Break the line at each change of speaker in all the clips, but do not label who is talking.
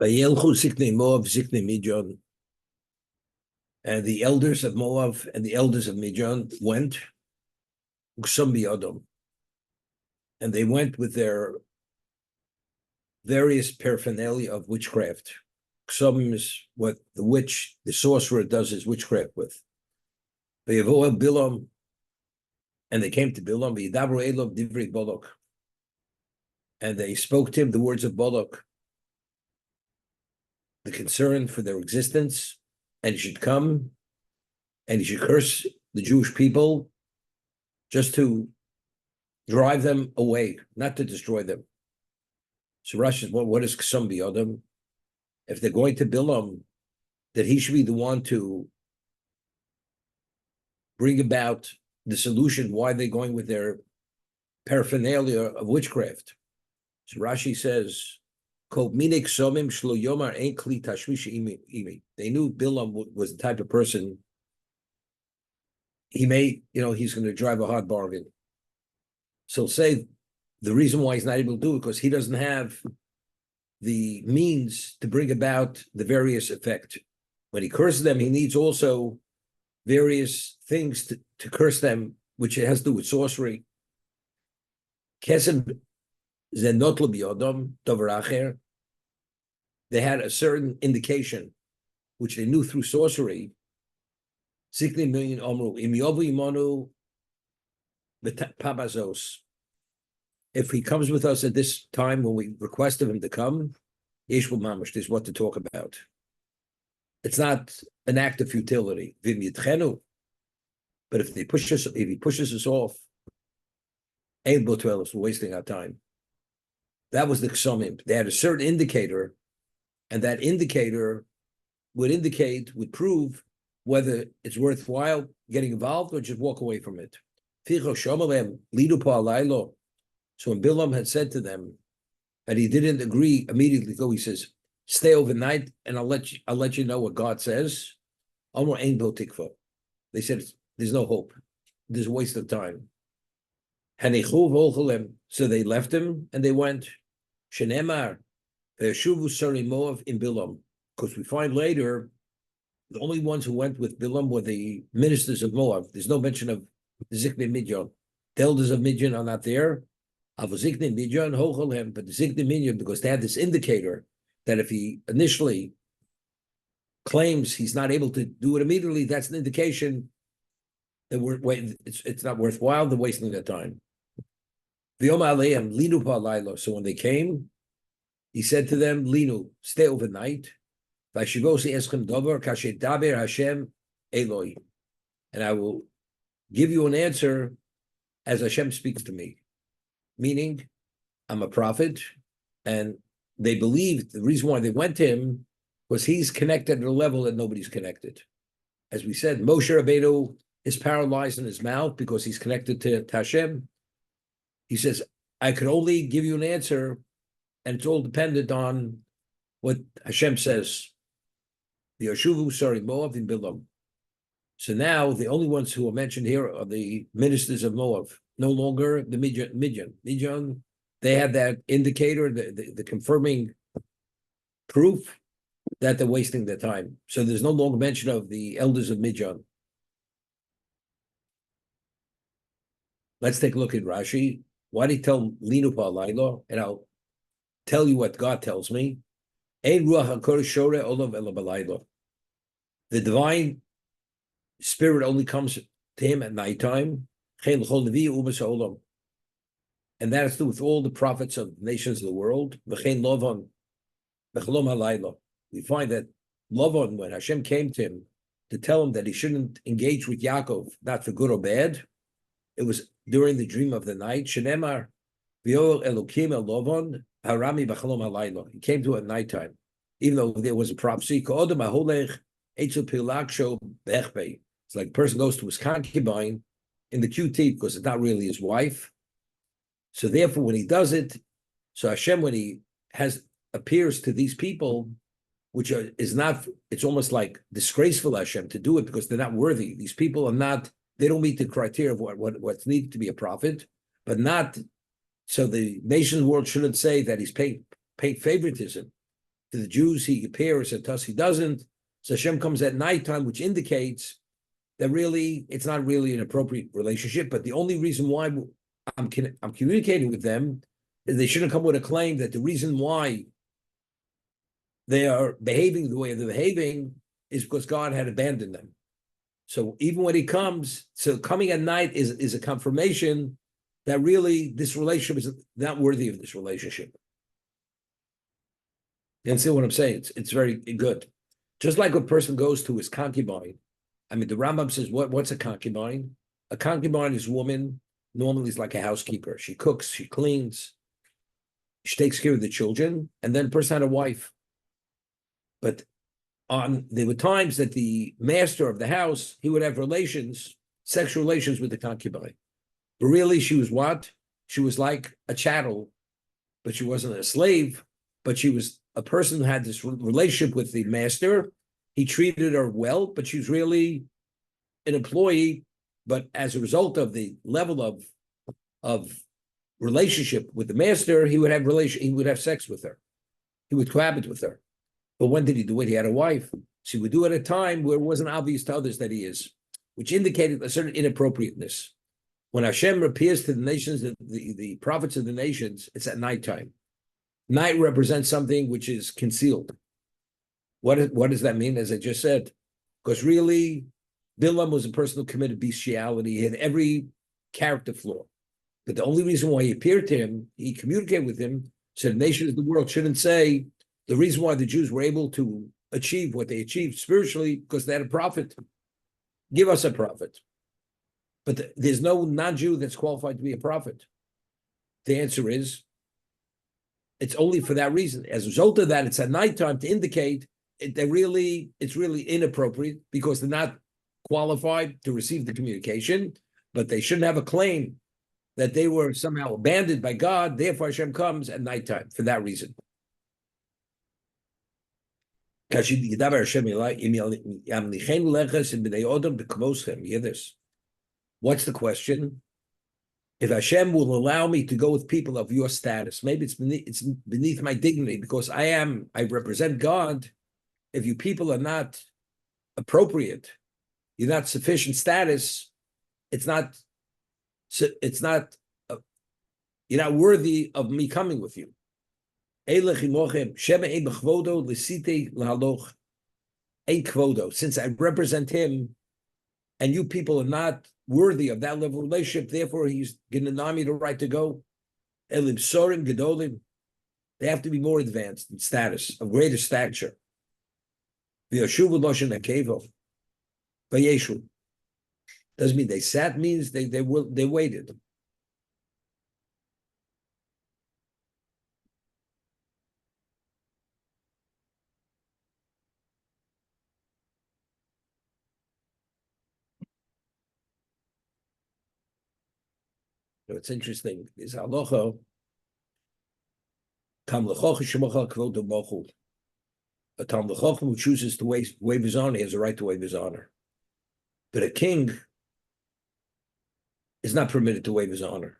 Vayelchu Ziknei Moab, Ziknei Midian, and the elders of Moab and the elders of Midian went, Uksum biyadam, and they went with their various paraphernalia of witchcraft. Ksum is what the witch, the sorcerer, does his witchcraft with. Vayavoel Bilam, and they came to Bilam, Vayidabru Elov Divrei Balak, and they spoke to him the words of Balak, the concern for their existence, and he should come and he should curse the Jewish people just to drive them away, not to destroy them. So Rashi says, well, what is Ksum biyadam? If they're going to Bilam, that he should be the one to bring about the solution why they're going with their paraphernalia of witchcraft. So Rashi says, they knew Bilam was the type of person, he's going to drive a hard bargain. So say the reason why he's not able to do it because he doesn't have the means to bring about the various effect. When he curses them, he needs also various things to curse them, which it has to do with sorcery. Kesem zenotl biyodam davar acher. They had a certain indication, which they knew through sorcery. 60 million omru im yovu imanu pabazos. If he comes with us at this time when we request of him to come, yesh mamash, there's what to talk about. It's not an act of futility. Vim yitchenu. But if he pushes us off, ain't botuelos, we're wasting our time. That was the ksomim. They had a certain indicator, and that indicator would prove whether it's worthwhile getting involved or just walk away from it. So when Bilam had said to them, and he didn't agree immediately, go, he says, stay overnight and I'll let you know what God says. They said, there's no hope. There's a waste of time. So they left him and they went. Shenemar, in Bilam. Because we find later, the only ones who went with Bilam were the ministers of Moab. There's no mention of the Ziknei Midian. The elders of Midian are not there. But the Ziknei Midian, because they had this indicator that if he initially claims he's not able to do it immediately, that's an indication that it's not worthwhile, they're wasting their time. So when they came, he said to them, Linu, stay overnight. And I will give you an answer as Hashem speaks to me. Meaning, I'm a prophet, and they believed the reason why they went to him was he's connected at a level that nobody's connected. As we said, Moshe Rabbeinu is paralyzed in his mouth because he's connected to Hashem. He says, I could only give you an answer, and it's all dependent on what Hashem says. The Yoshuvu, Moab in Bilam. So now the only ones who are mentioned here are the ministers of Moab, no longer the Midian. Midian, they had that indicator, the confirming proof that they're wasting their time. So there's no longer mention of the elders of Midian. Let's take a look at Rashi. Why did he tell Linu Pa'alaylo? And I'll tell you what God tells me. The divine spirit only comes to him at nighttime. And that is to do with all the prophets of nations of the world. We find that Lavan, when Hashem came to him to tell him that he shouldn't engage with Yaakov, not for good or bad, it was during the dream of the night. Shenemar, V'yor Elokim el Lavan, Harami b'chalom halaylo. He came to it at nighttime, even though there was a prophecy. It's like a person goes to his concubine in the QT because it's not really his wife. So therefore, when he does it, so Hashem, when he appears to these people, which is not, it's almost like disgraceful Hashem to do it because they're not worthy. These people are not, they don't meet the criteria of what's needed to be a prophet, but not, so the nation's world shouldn't say that he's paid favoritism. To the Jews, he appears, and to us, he doesn't. So Hashem comes at nighttime, which indicates that really it's not really an appropriate relationship. But the only reason why I'm communicating with them is they shouldn't come with a claim that the reason why they are behaving the way they're behaving is because God had abandoned them. So even when he comes, so coming at night is a confirmation that really this relationship is not worthy of this relationship. You understand what I'm saying? It's very good. Just like a person goes to his concubine. I mean, the Rambam says, what's a concubine? A concubine is a woman, normally is like a housekeeper. She cooks, she cleans, she takes care of the children, and then a person had a wife. But there were times that the master of the house, he would have sexual relations with the concubine. But really, she was what? She was like a chattel, but she wasn't a slave, but she was a person who had this relationship with the master. He treated her well, but she was really an employee. But as a result of the level of relationship with the master, he would have sex with her. He would cohabit with her. But when did he do it? He had a wife. So he would do it at a time where it wasn't obvious to others that he is, which indicated a certain inappropriateness. When Hashem appears to the nations, the prophets of the nations, it's at nighttime. Night represents something which is concealed. What does that mean? As I just said, because really, Bilam was a person who committed bestiality. He had every character flaw. But the only reason why he appeared to him, he communicated with him, so the nations of the world shouldn't say the reason why the Jews were able to achieve what they achieved spiritually, because they had a prophet. Give us a prophet. But there's no non-Jew that's qualified to be a prophet. The answer is, it's only for that reason. As a result of that, it's at nighttime to indicate it's really inappropriate because they're not qualified to receive the communication, but they shouldn't have a claim that they were somehow abandoned by God. Therefore, Hashem comes at nighttime for that reason. Hear this. What's the question? If Hashem will allow me to go with people of your status, maybe it's beneath my dignity because I represent God. If you people are not appropriate, you're not sufficient status, you're not worthy of me coming with you. Since I represent him and you people are not worthy of that level of relationship, therefore he's going to deny me the right to go. They have to be more advanced in status, of greater stature. Doesn't mean they sat, means they waited. What's interesting is halacha tam lechoch shemachal kvod mochul. A tam lechoch who chooses to waive his honor, he has a right to waive his honor. But a king is not permitted to waive his honor.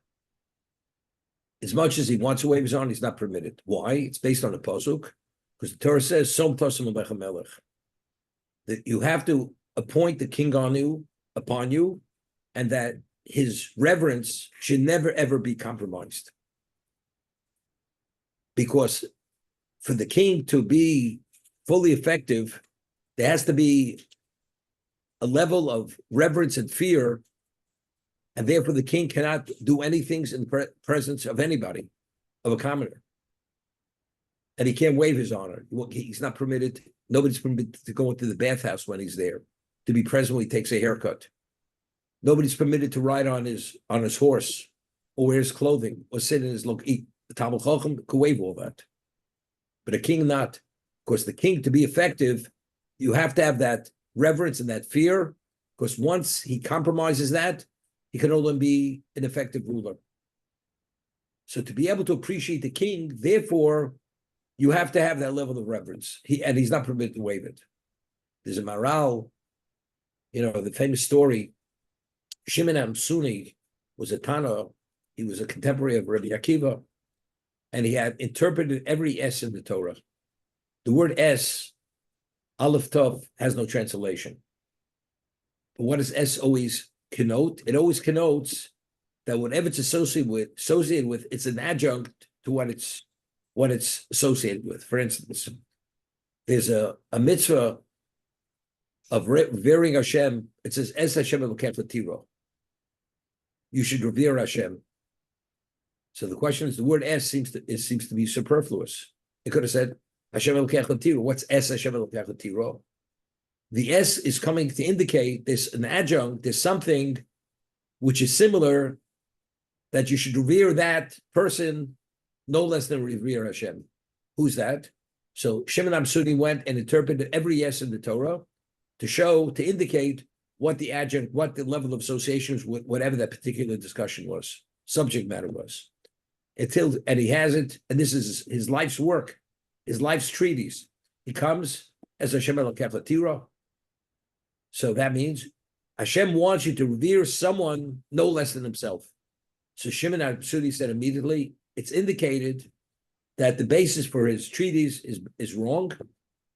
As much as he wants to waive his honor, he's not permitted. Why? It's based on a pasuk, because the Torah says, "Som tasim alecha melech," that you have to appoint the king upon you, and that his reverence should never, ever be compromised. Because for the king to be fully effective, there has to be a level of reverence and fear, and therefore the king cannot do anything in the presence of anybody, of a commoner. And he can't waive his honor. He's not permitted, nobody's permitted to go into the bathhouse when he's there, to be present when he takes a haircut. Nobody's permitted to ride on his horse, or wear his clothing, or sit in his eat. The Talmud Chacham could waive all that, but a king not. Because the king, to be effective, you have to have that reverence and that fear. Because once he compromises that, he can no longer be an effective ruler. So to be able to appreciate the king, therefore, you have to have that level of reverence. He's not permitted to waive it. There's a Maral, the famous story. Shimon Amsuni was a Tana. He was a contemporary of Rabbi Akiva, and he had interpreted every S in the Torah. The word S, Aleph Tov, has no translation. But what does S always connote? It always connotes that whatever it's associated with, it's an adjunct to what it's associated with. For instance, there's a mitzvah of revering Hashem. It says, Es Hashem Elokecha Tiro. You should revere Hashem. So the question is, the word Es seems to be superfluous. It could have said, Hashem Elokecha Tiro. What's Es Hashem Elokecha Tiro? The S is coming to indicate there's an adjunct, there's something which is similar, that you should revere that person no less than revere Hashem. Who's that? So Shimon Amsuni went and interpreted every yes in the Torah to indicate what the adjunct, what the level of association was with whatever that particular discussion was, subject matter was. And he has it, and this is his life's work, his life's treatise. He comes as Hashem Elokecha Tiro. So that means Hashem wants you to revere someone no less than himself. So Shimon Amsuni said immediately, it's indicated that the basis for his treatise is wrong,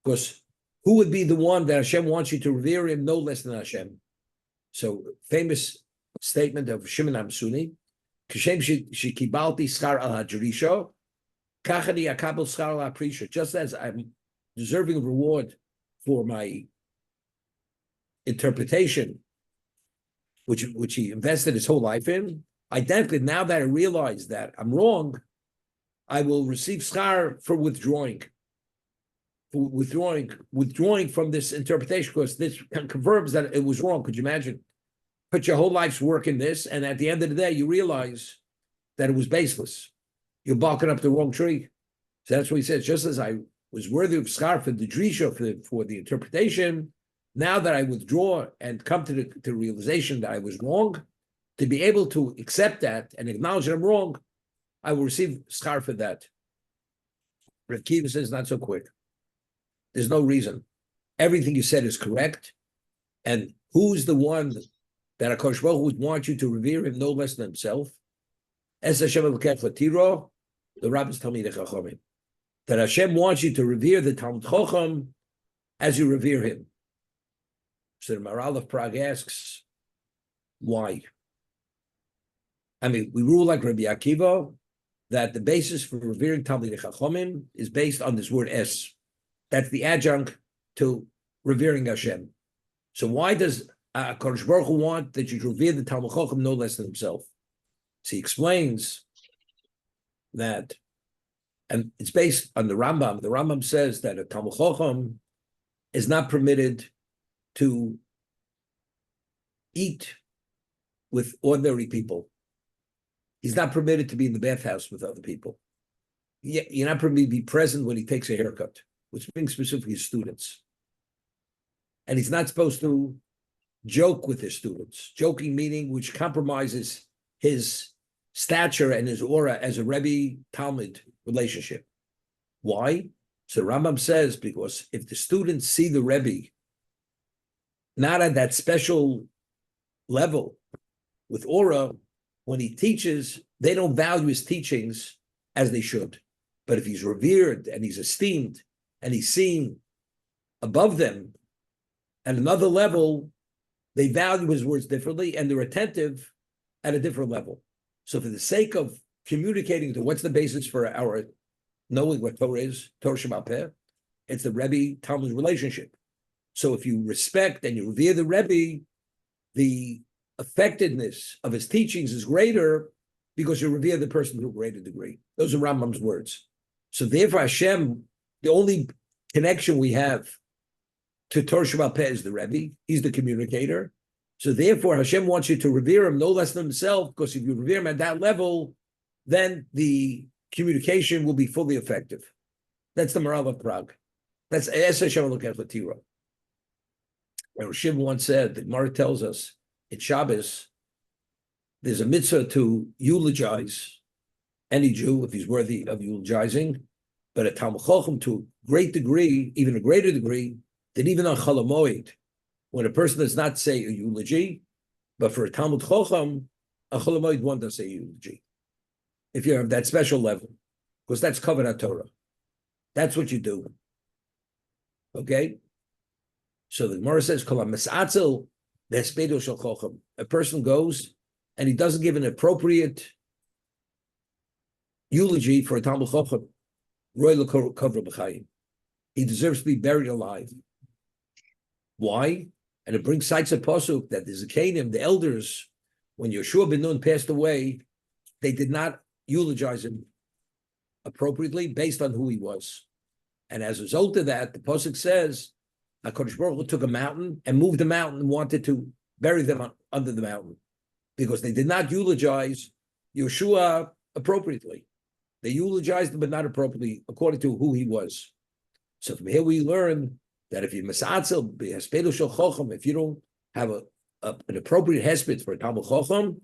because who would be the one that Hashem wants you to revere him no less than Hashem? So famous statement of Shimon Amsuni, Kashem shekibalti schar al hadrisho, kachani akabel schar al aprisha. Just as I'm deserving of reward for my interpretation, which he invested his whole life in, identically, now that I realize that I'm wrong, I will receive schar for withdrawing from this interpretation, because this confirms that it was wrong. Could you imagine? Put your whole life's work in this, and at the end of the day, you realize that it was baseless. You're barking up the wrong tree. So that's what he says. Just as I was worthy of schar for the drisha, for the interpretation, now that I withdraw and come to the realization that I was wrong, to be able to accept that and acknowledge that I'm wrong, I will receive schar for that. Rav Kiva says, not so quick. There's no reason. Everything you said is correct. And who's the one that HaKadosh Baruch Hu would want you to revere him no less than himself? Es Hashem Elokecha Tiro, the rabbis tell me the Chachamim, that Hashem wants you to revere the Talmud Chacham as you revere him. So the Maharal of Prague asks, why? I mean, we rule like Rabbi Akiva that the basis for revering Talmidei Chachamim is based on this word Es. That's the adjunct to revering Hashem. So why does HaKadosh Baruch Hu want that you revere the Talmud Chacham no less than himself? So he explains that, and it's based on the Rambam. The Rambam says that a Talmud Chacham is not permitted to eat with ordinary people. He's not permitted to be in the bathhouse with other people. You're not permitted to be present when he takes a haircut, which means specifically students. And he's not supposed to joke with his students. Joking meaning which compromises his stature and his aura as a Rebbe-Talmud relationship. Why? So Rambam says, because if the students see the Rebbe not at that special level with aura, when he teaches, they don't value his teachings as they should. But if he's revered and he's esteemed and he's seen above them at another level, they value his words differently and they're attentive at a different level. So for the sake of communicating to what's the basis for our knowing what Torah is, Torah Sheba'al Peh, it's the Rebbe-Talmud relationship. So if you respect and you revere the Rebbe, the effectiveness of his teachings is greater because you revere the person to a greater degree. Those are Rambam's words. So therefore Hashem, the only connection we have to Torah Sheba'al Peh is the Rebbe. He's the communicator. So therefore Hashem wants you to revere him no less than himself, because if you revere him at that level, then the communication will be fully effective. That's the Maharal of Prague. That's Es Hashem Elokecha Tiro. Rav once said, the Gemara tells us, in Shabbos, there's a mitzvah to eulogize any Jew if he's worthy of eulogizing, but a Talmud Chacham to a great degree, even a greater degree, than even on Chol HaMoed, when a person does not say a eulogy, but for a Talmud Chacham, a Chol HaMoed one does say a eulogy. If you have that special level, because that's covered at Torah. That's what you do. Okay? So the Gemara says, a person goes and he doesn't give an appropriate eulogy for a Talmud Chacham. He deserves to be buried alive. Why? And it brings cites a pasuk that the Zakanim, the elders, when Yeshua ben Nun passed away, they did not eulogize him appropriately based on who he was. And as a result of that, the pasuk says, HaKadosh Baruch Hu took a mountain and moved the mountain and wanted to bury them under the mountain because they did not eulogize Yeshua appropriately. They eulogized him, but not appropriately according to who he was. So from here we learn that if you if you don't have an appropriate hesped for a Talmud Chacham,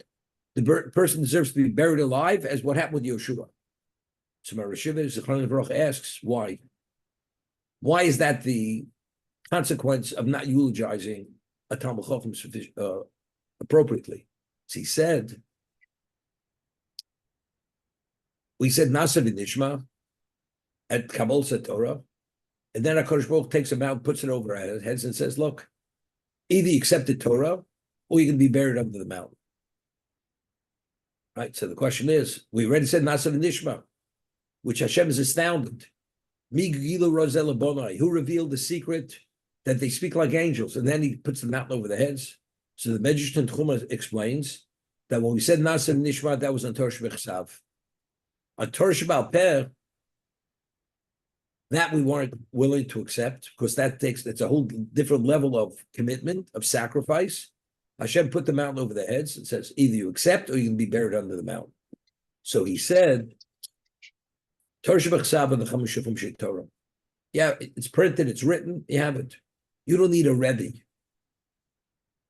the person deserves to be buried alive, as what happened with Yeshua. So my Rosh Hashanah asks why. Why is that the consequence of not eulogizing a Talmud Chacham appropriately? So he said, we said Nasa v'nishma at Kabbalah Torah, and then HaKadosh Baruch Hu takes him out, puts it over our heads, and says, "Look, either you accept the Torah, or you can be buried under the mountain." Right. So the question is, we already said Nasa v'nishma, which Hashem is astounded. Who revealed the secret that they speak like angels, and then he puts the mountain over their heads. So the Medrash Tanchuma explains that when we said Nasa v'nishma, that was on Torah Shebechsav. On Torah Shebal Peh, that we weren't willing to accept because it's a whole different level of commitment, of sacrifice. Hashem put the mountain over their heads and says, either you accept or you can be buried under the mountain. So he said, Torah Shebechsav and the Chamush Shufim Torah. Yeah, it's printed, it's written, you have it. You don't need a Rebbe.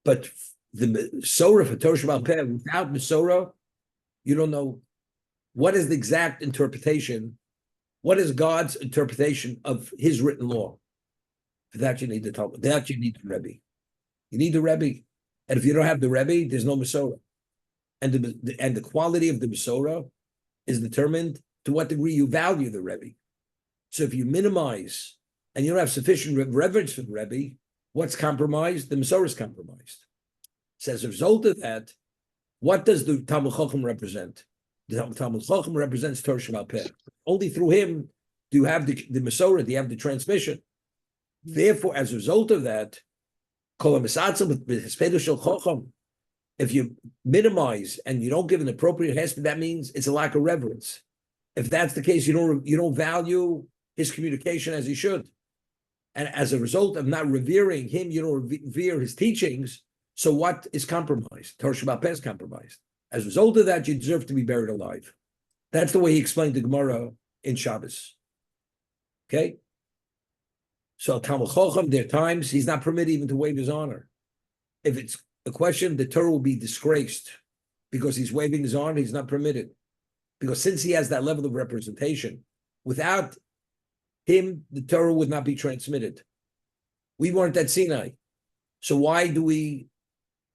But the Mesorah for Torah Shebal Peh, without Mesorah, you don't know what is the exact interpretation. What is God's interpretation of His written law? For that you need the Talmud. That you need the Rebbe. You need the Rebbe, and if you don't have the Rebbe, there's no Mesorah. And the quality of the Mesorah is determined to what degree you value the Rebbe. So if you minimize and you don't have sufficient reverence for the Rebbe, what's compromised? The Mesorah is compromised. So as a result of that, what does the Talmud Chacham represent? The Talmud Chacham represents Torah Shebal Peh. Only through him do you have the Mesorah, do you have the transmission. Therefore, as a result of that, if you minimize and you don't give an appropriate hesped, that means it's a lack of reverence. If that's the case, you don't value his communication as he should. And as a result of not revering him, you don't revere his teachings. So what is compromised? Torah Shebal Peh is compromised. As a result of that, you deserve to be buried alive. That's the way he explained the Gemara in Shabbos. Okay? So Talmud Chacham, there are times he's not permitted even to waive his honor. If it's a question, the Torah will be disgraced because he's waiving his honor, he's not permitted. Because since he has that level of representation, without him, the Torah would not be transmitted. We weren't at Sinai. So why do we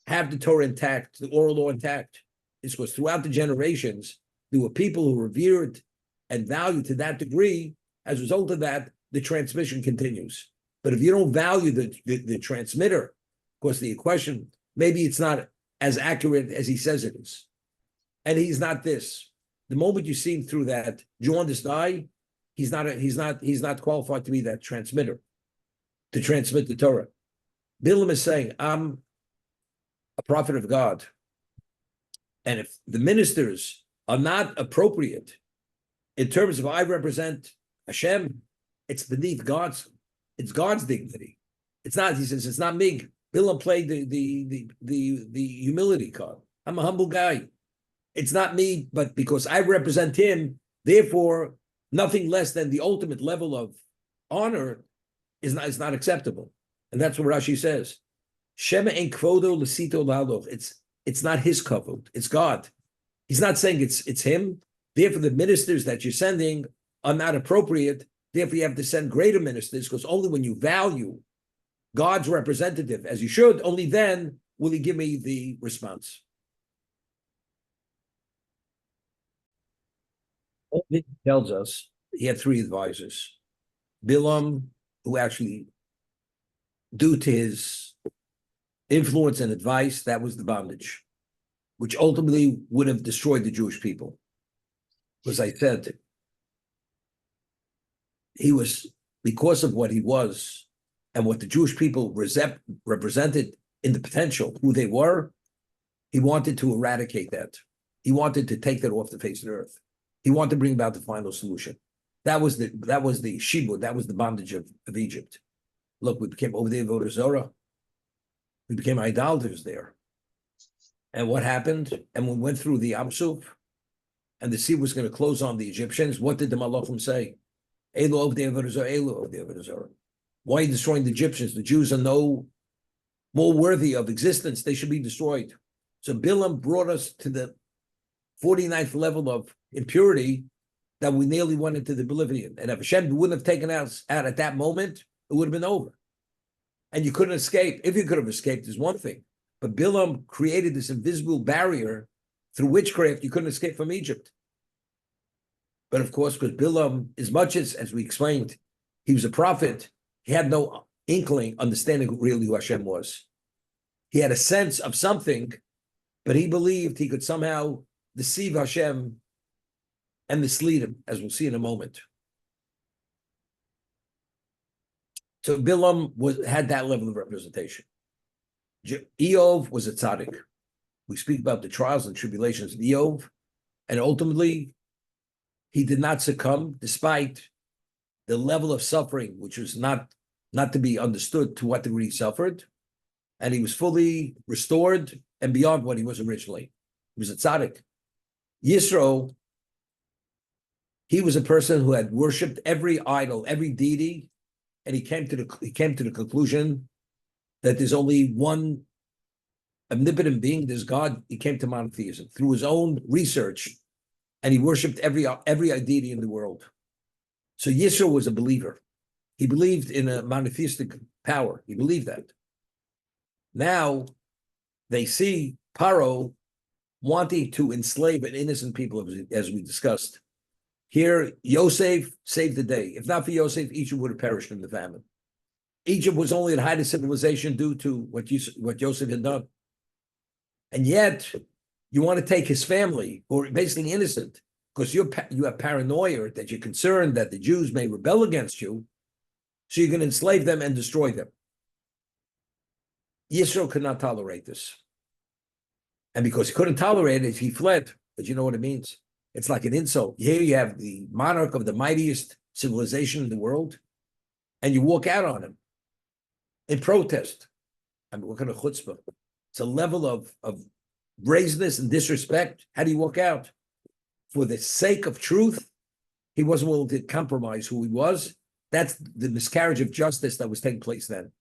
have the Torah intact, the oral law intact? It's because throughout the generations, there were people who revered and valued to that degree. As a result of that, the transmission continues. But if you don't value the transmitter, of course, the question, maybe it's not as accurate as he says it is. And he's not this. The moment you see him through that jaundiced eye, he's not qualified to be that transmitter, to transmit the Torah. Bilam is saying, I'm a prophet of God. And if the ministers are not appropriate in terms of I represent Hashem, it's beneath it's God's dignity. It's not, he says, it's not me. Bilam played the humility card. I'm a humble guy. It's not me, but because I represent him, therefore, nothing less than the ultimate level of honor is not acceptable. And that's what Rashi says. Shema en kvodo l'sito laloch. It's not his kavod, it's God. He's not saying it's him. Therefore, the ministers that you're sending are not appropriate. Therefore, you have to send greater ministers, because only when you value God's representative, as you should, only then will he give me the response. It tells us he had three advisors. Bilam, who actually due to his influence and advice, that was the bondage, which ultimately would have destroyed the Jewish people. As I said, he was, because of what he was and what the Jewish people represented in the potential, who they were, he wanted to eradicate that. He wanted to take that off the face of the earth. He wanted to bring about the final solution. That was the shibud, that was the bondage of Egypt. Look, we became over there Avodah Zorah. We became idolaters there. And what happened? And we went through the Yam Suf, and the sea was going to close on the Egyptians. What did the Malachim say? Elu of the Avodah Zorah, Elu of the Avodah Zorah. Why are you destroying the Egyptians? The Jews are no more worthy of existence. They should be destroyed. So Bilam brought us to the 49th level of impurity that we nearly went into the oblivion. And if Hashem wouldn't have taken us out at that moment, it would have been over. And you couldn't escape. If you could have escaped, is one thing. But Bilam created this invisible barrier through witchcraft. You couldn't escape from Egypt. But of course, because Bilam, as much as we explained, he was a prophet, he had no inkling, understanding really who Hashem was. He had a sense of something, but he believed he could somehow deceive Hashem and mislead him, as we'll see in a moment. So Bilam had that level of representation. Eov was a tzaddik. We speak about the trials and tribulations of Eov, and ultimately, he did not succumb, despite the level of suffering, which was not to be understood to what degree he suffered, and he was fully restored and beyond what he was originally. He was a tzaddik. Yisro, he was a person who had worshipped every idol, every deity, and he came to the conclusion that there's only one omnipotent being, there's God. He came to monotheism through his own research, and he worshipped every deity in the world. So Yisro was a believer. He believed in a monotheistic power. He believed that. Now they see Paro wanting to enslave an innocent people, as we discussed. Here, Yosef saved the day. If not for Yosef, Egypt would have perished in the famine. Egypt was only at height of civilization due to what Yosef had done. And yet, you want to take his family, who are basically innocent, because you have paranoia that you're concerned that the Jews may rebel against you, so you're going to enslave them and destroy them. Yisro could not tolerate this. And because he couldn't tolerate it, he fled. But you know what it means? It's like an insult. Here you have the monarch of the mightiest civilization in the world, and you walk out on him in protest. I mean, what kind of chutzpah? It's a level of brazenness and disrespect. How do you walk out? For the sake of truth, he wasn't willing to compromise who he was. That's the miscarriage of justice that was taking place then.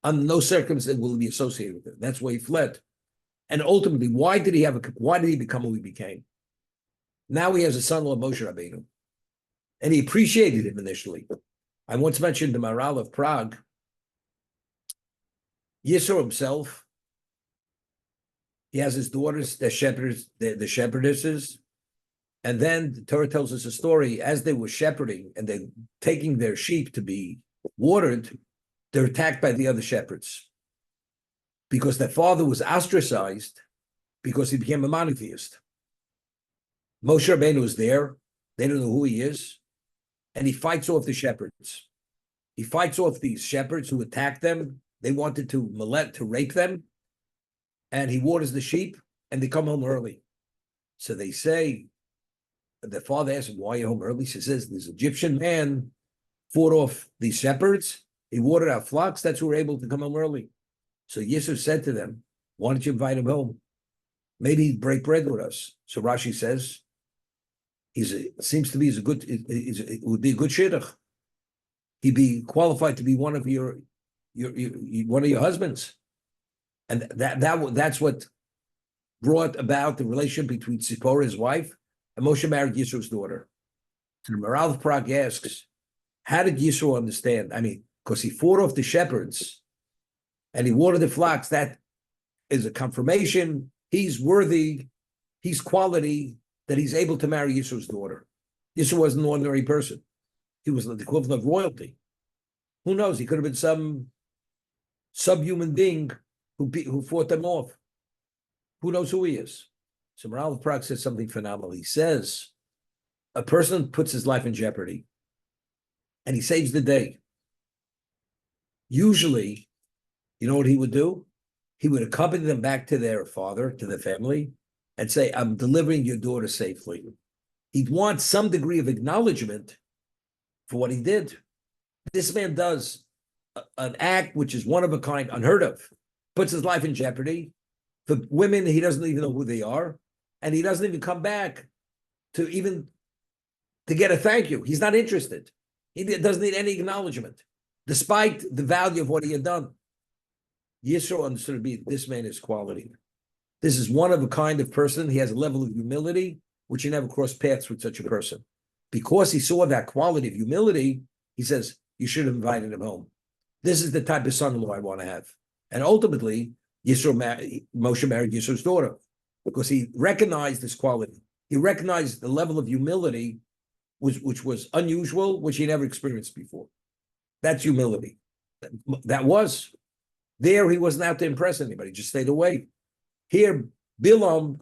Under no circumstance will he be associated with it. That's why he fled. And ultimately, why did he become who he became? Now he has a son-in-law, Moshe Rabbeinu. And he appreciated him initially. I once mentioned the Maharal of Prague. Yisro himself, he has his daughters, the shepherdesses. And then the Torah tells us a story, as they were shepherding and they're taking their sheep to be watered, they're attacked by the other shepherds. Because their father was ostracized because he became a monotheist. Moshe Rabbeinu was there. They don't know who he is. And he fights off the shepherds. He fights off these shepherds who attacked them. They wanted to rape them. And he waters the sheep, and they come home early. So they say, the father asks him, why are you home early? He says, this Egyptian man fought off these shepherds. He watered our flocks. That's who were able to come home early. So Yisro said to them, why don't you invite him home? Maybe he'd break bread with us. So Rashi says, it would be a good shidduch. He'd be qualified to be one of your husbands. And that's what brought about the relationship between Tzipporah, his wife, and Moshe married Yisro's daughter. So the Maharal of Prague asks, how did Yisro understand? I mean, because he fought off the shepherds and he watered the flocks, that is a confirmation he's worthy, he's quality, that he's able to marry Yisro's daughter. Yisro wasn't an ordinary person. He was the equivalent of royalty. Who knows? He could have been some subhuman being who fought them off. Who knows who he is? So Maral of Prague says something phenomenal. He says, a person puts his life in jeopardy and he saves the day. Usually, you know what he would do? He would accompany them back to their father, to their family, and say, I'm delivering your daughter safely. He'd want some degree of acknowledgement for what he did. This man does an act which is one of a kind, unheard of, puts his life in jeopardy. For women, he doesn't even know who they are, and he doesn't even come back to get a thank you. He's not interested. He doesn't need any acknowledgement, despite the value of what he had done. Yisro understood to be, this man is quality. This is one of a kind of person. He has a level of humility, which you never cross paths with such a person. Because he saw that quality of humility, he says, you should have invited him home. This is the type of son-in-law I want to have. And ultimately, Moshe married Yisro's daughter because he recognized this quality. He recognized the level of humility which was unusual, which he never experienced before. That's humility. That was. There, he wasn't out to impress anybody, just stayed away. Here, Bilam,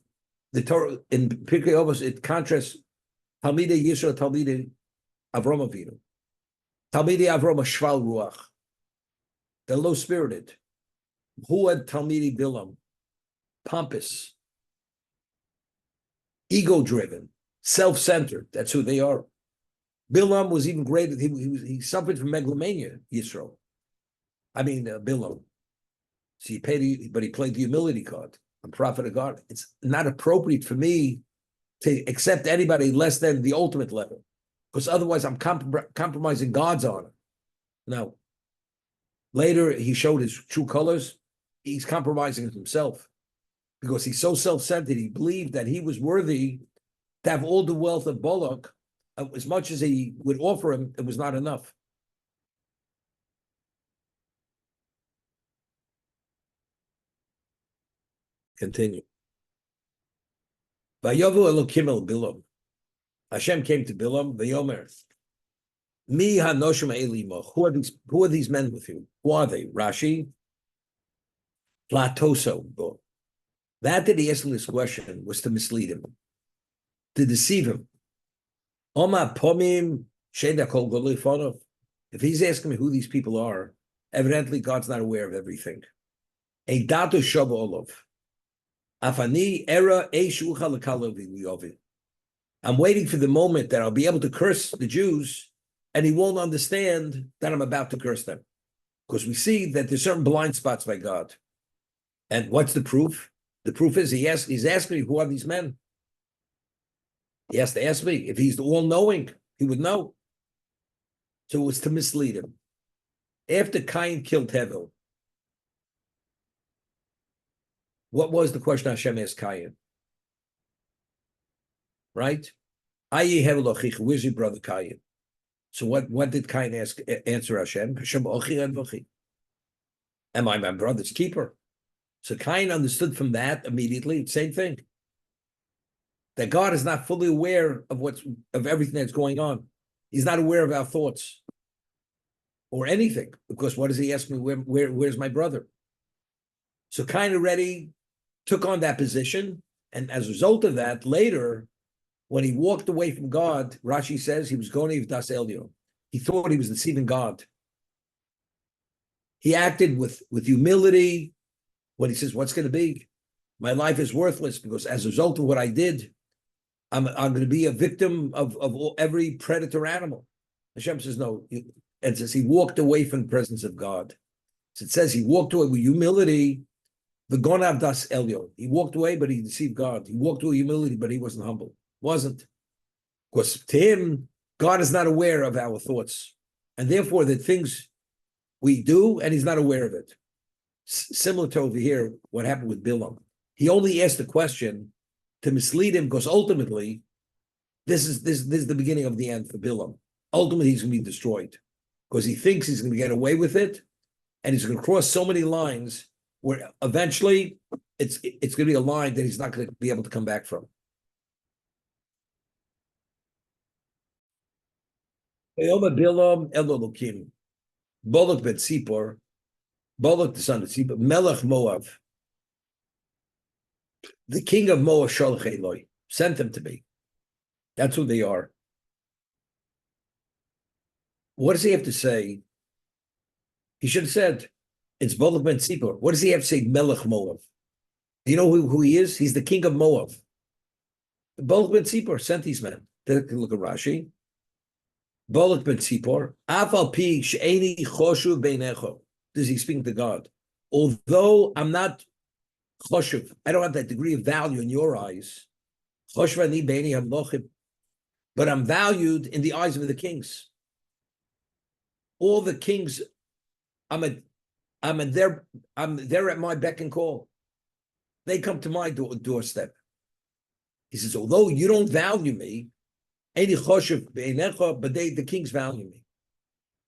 the Torah, in Pirkei Avos, it contrasts Talmidei Yisro, Talmidei Avram Avinu. Talmidei Avram, Shval Ruach. They're low-spirited. Who had Talmidei Bilam? Pompous, ego-driven, self-centered. That's who they are. Bilam was even greater. He suffered from megalomania, Yisro. Bilam. So but he played the humility card. I'm prophet of God. It's not appropriate for me to accept anybody less than the ultimate level, because otherwise I'm compromising God's honor. No. Later, he showed his true colors. He's compromising himself because he's so self-centered. He believed that he was worthy to have all the wealth of Balak. As much as he would offer him, it was not enough. Continue. Vayovu Elokim el Bilam. Hashem came to Bilam. Vayomer. Mi hanoshim elimo. Who are these men with you? Who are they? Rashi. Platoso. That he asked him this question was to mislead him, to deceive him. Oma pomim sheda kol golifonov. If he's asking me who these people are, evidently God's not aware of everything. Eidato shava olov. Afani era eshucha lekalovi. I'm waiting for the moment that I'll be able to curse the Jews, and he won't understand that I'm about to curse them. Because we see that there's certain blind spots by God. And what's the proof? The proof is he's asking me, who are these men? He has to ask me. If he's the all-knowing, he would know. So it was to mislead him. After Cain killed Hevel, what was the question Hashem asked Cain? Right? Ayi Hevel Ochicha, where's your brother Cain? So what did Cain answer Hashem? Hashem Ochi and Ochi. Am I my brother's keeper? So Cain understood from that immediately, same thing. That God is not fully aware of everything that's going on. He's not aware of our thoughts or anything, because what does he ask me? Where's my brother? So Cain already took on that position, and as a result of that, later, when he walked away from God, Rashi says he was going to Das Elyon. He thought he was deceiving God. He acted with humility. When he says, what's going to be? My life is worthless because as a result of what I did, I'm going to be a victim of every predator animal. Hashem says, no. And says he walked away from the presence of God. So it says he walked away with humility. The Gonav Das Elyon. He walked away, but he deceived God. He walked away with humility, but he wasn't humble. Wasn't. Because to him, God is not aware of our thoughts. And therefore, the things we do, and he's not aware of it. Similar to over here, what happened with Bilam. He only asked the question to mislead him, because ultimately, this is the beginning of the end for Bilam. Ultimately, he's going to be destroyed because he thinks he's going to get away with it, and he's going to cross so many lines where eventually it's going to be a line that he's not going to be able to come back from. Bilam Elo Elokim, Bolok Ben Sipor. Balak the son of Zippor, Melech Moab, the king of Moab, Sholach Eloi, sent them to me. That's who they are. What does he have to say? He should have said, it's Balak ben Zippor. What does he have to say, Melech Moab? Do you know who he is? He's the king of Moab. Balak ben Zippor sent these men. Take a look at Rashi. Balak ben Zippor, Afal pi she'eni choshuv beinecho. This is he speaking to God. Although I'm not choshuv, I don't have that degree of value in your eyes. Choshuv ani beini hamlochim, but I'm valued in the eyes of the kings. All the kings, I'm there at my beck and call. They come to my doorstep. He says, although you don't value me, but the kings value me.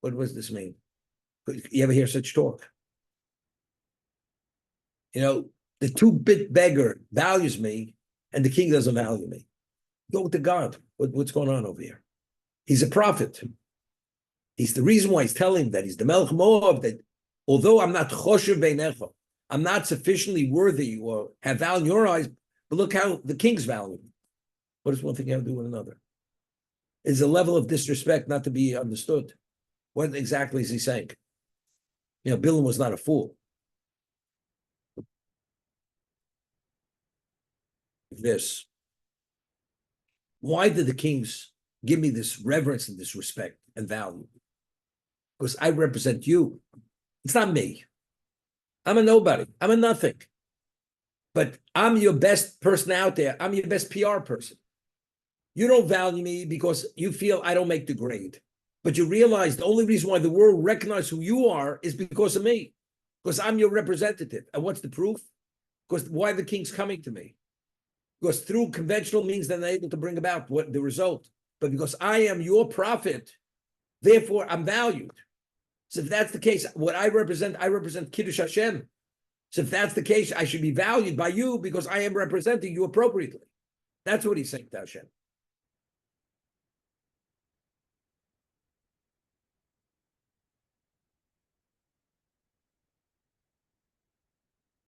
What does this mean? You ever hear such talk? You know, the 2-bit beggar values me, and the king doesn't value me. Go to God. What's going on over here? He's a prophet. He's the reason why he's telling that he's the Melech Moab, that although I'm not choshev beinecha, I'm not sufficiently worthy or have value in your eyes, but look how the kings value me. What does one thing have to do with another? It's a level of disrespect not to be understood. What exactly is he saying? You know, Bilam was not a fool. This. Why did the kings give me this reverence and this respect and value? Because I represent you. It's not me. I'm a nobody. I'm a nothing. But I'm your best person out there. I'm your best PR person. You don't value me because you feel I don't make the grade. But you realize the only reason why the world recognizes who you are is because of me. Because I'm your representative. And what's the proof? Because why are the kings coming to me? Because through conventional means they're able to bring about what the result. But because I am your prophet, therefore I'm valued. So if that's the case, what I represent Kiddush Hashem. So if that's the case, I should be valued by you because I am representing you appropriately. That's what he's saying to Hashem.